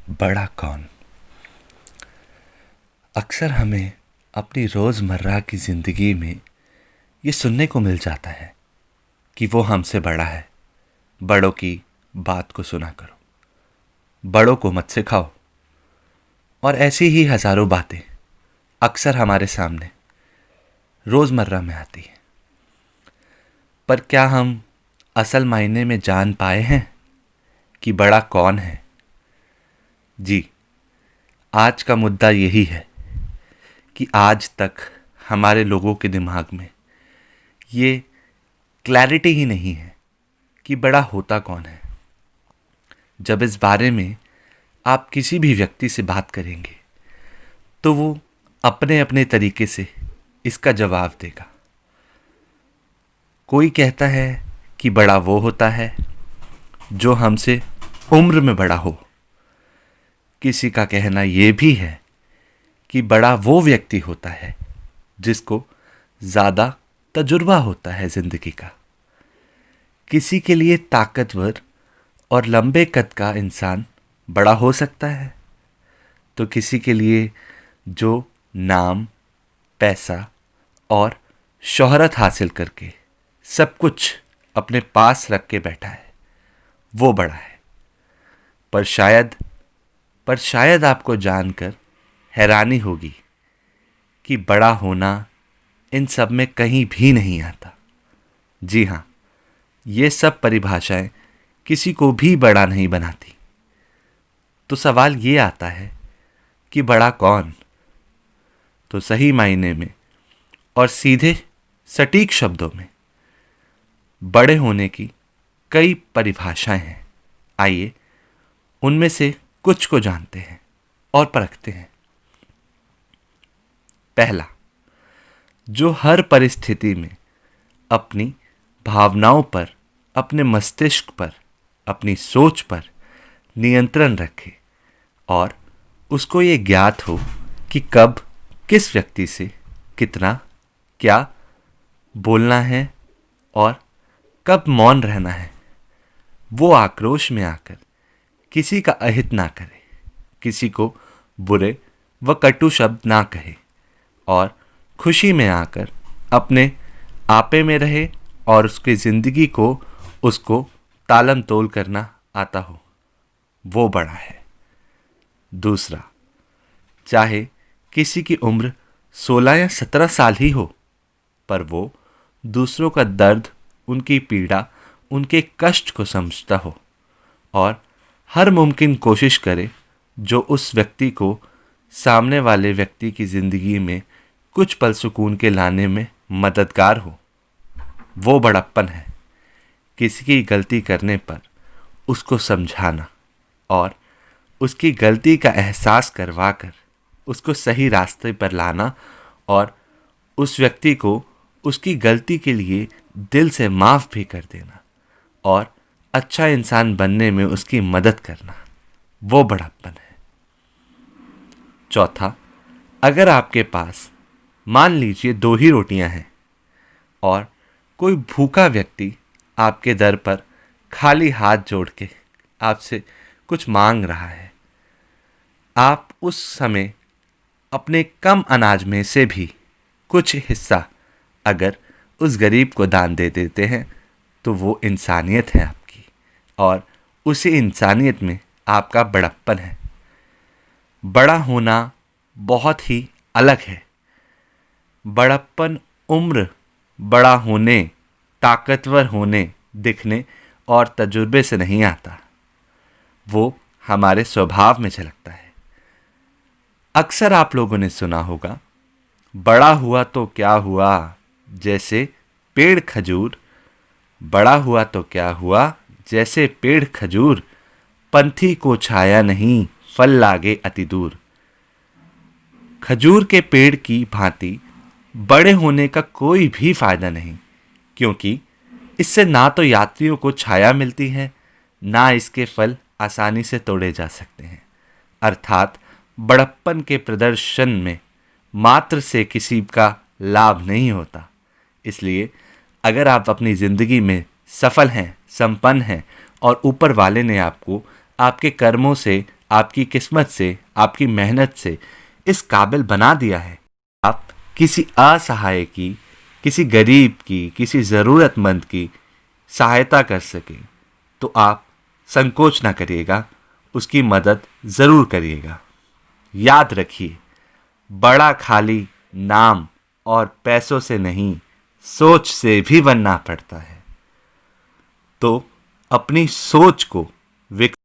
बड़ा कौन। अक्सर हमें अपनी रोज़मर्रा की ज़िंदगी में ये सुनने को मिल जाता है कि वो हमसे बड़ा है। बड़ों की बात को सुना करो, बड़ों को मत सिखाओ। और ऐसी ही हज़ारों बातें अक्सर हमारे सामने रोज़मर्रा में आती हैं। पर क्या हम असल मायने में जान पाए हैं कि बड़ा कौन है? जी, आज का मुद्दा यही है कि आज तक हमारे लोगों के दिमाग में ये क्लैरिटी ही नहीं है कि बड़ा होता कौन है। जब इस बारे में आप किसी भी व्यक्ति से बात करेंगे तो वो अपने अपने तरीके से इसका जवाब देगा। कोई कहता है कि बड़ा वो होता है जो हमसे उम्र में बड़ा हो। किसी का कहना ये भी है कि बड़ा वो व्यक्ति होता है जिसको ज़्यादा तजुर्बा होता है ज़िंदगी का। किसी के लिए ताकतवर और लंबे कद का इंसान बड़ा हो सकता है, तो किसी के लिए जो नाम, पैसा और शोहरत हासिल करके सब कुछ अपने पास रख के बैठा है वो बड़ा है। पर शायद आपको जानकर हैरानी होगी कि बड़ा होना इन सब में कहीं भी नहीं आता। जी हाँ, ये सब परिभाषाएं किसी को भी बड़ा नहीं बनाती। तो सवाल ये आता है कि बड़ा कौन? तो सही मायने में और सीधे सटीक शब्दों में बड़े होने की कई परिभाषाएं हैं। आइए उनमें से कुछ को जानते हैं और परखते हैं। पहला, जो हर परिस्थिति में अपनी भावनाओं पर, अपने मस्तिष्क पर, अपनी सोच पर नियंत्रण रखे और उसको ये ज्ञात हो कि कब किस व्यक्ति से कितना क्या बोलना है और कब मौन रहना है। वो आक्रोश में आकर किसी का अहित ना करे, किसी को बुरे व कटु शब्द ना कहे और खुशी में आकर अपने आपे में रहे और उसकी ज़िंदगी को उसको तालम तोल करना आता हो, वो बड़ा है। दूसरा, चाहे किसी की उम्र 16 या 17 साल ही हो, पर वो दूसरों का दर्द, उनकी पीड़ा, उनके कष्ट को समझता हो और हर मुमकिन कोशिश करे जो उस व्यक्ति को सामने वाले व्यक्ति की ज़िंदगी में कुछ पल सुकून के लाने में मददगार हो, वो बड़प्पन है। किसी की गलती करने पर उसको समझाना और उसकी गलती का एहसास करवाकर उसको सही रास्ते पर लाना और उस व्यक्ति को उसकी गलती के लिए दिल से माफ़ भी कर देना और अच्छा इंसान बनने में उसकी मदद करना, वो बड़प्पन है। चौथा, अगर आपके पास मान लीजिए 2 ही रोटियां हैं और कोई भूखा व्यक्ति आपके दर पर खाली हाथ जोड़ के आपसे कुछ मांग रहा है, आप उस समय अपने कम अनाज में से भी कुछ हिस्सा अगर उस गरीब को दान दे देते हैं तो वो इंसानियत है आपकी और उसी इंसानियत में आपका बड़प्पन है। बड़ा होना बहुत ही अलग है। बड़प्पन उम्र, बड़ा होने, ताकतवर होने, दिखने और तजुर्बे से नहीं आता, वो हमारे स्वभाव में झलकता है। अक्सर आप लोगों ने सुना होगा, बड़ा हुआ तो क्या हुआ, जैसे पेड़ खजूर। बड़ा हुआ तो क्या हुआ, जैसे पेड़ खजूर, पंथी को छाया नहीं, फल लागे अति दूर। खजूर के पेड़ की भांति बड़े होने का कोई भी फायदा नहीं, क्योंकि इससे ना तो यात्रियों को छाया मिलती है, ना इसके फल आसानी से तोड़े जा सकते हैं। अर्थात बड़प्पन के प्रदर्शन में मात्र से किसी का लाभ नहीं होता। इसलिए अगर आप अपनी ज़िंदगी में सफल हैं, संपन्न हैं और ऊपर वाले ने आपको आपके कर्मों से आपकी किस्मत से, आपकी मेहनत से इस काबिल बना दिया है, आप किसी असहाय की, किसी गरीब की, किसी ज़रूरतमंद की सहायता कर सकें, तो आप संकोच ना करिएगा, उसकी मदद ज़रूर करिएगा। याद रखिए, बड़ा खाली नाम और पैसों से नहीं, सोच से भी बनना पड़ता है। तो अपनी सोच को विकसित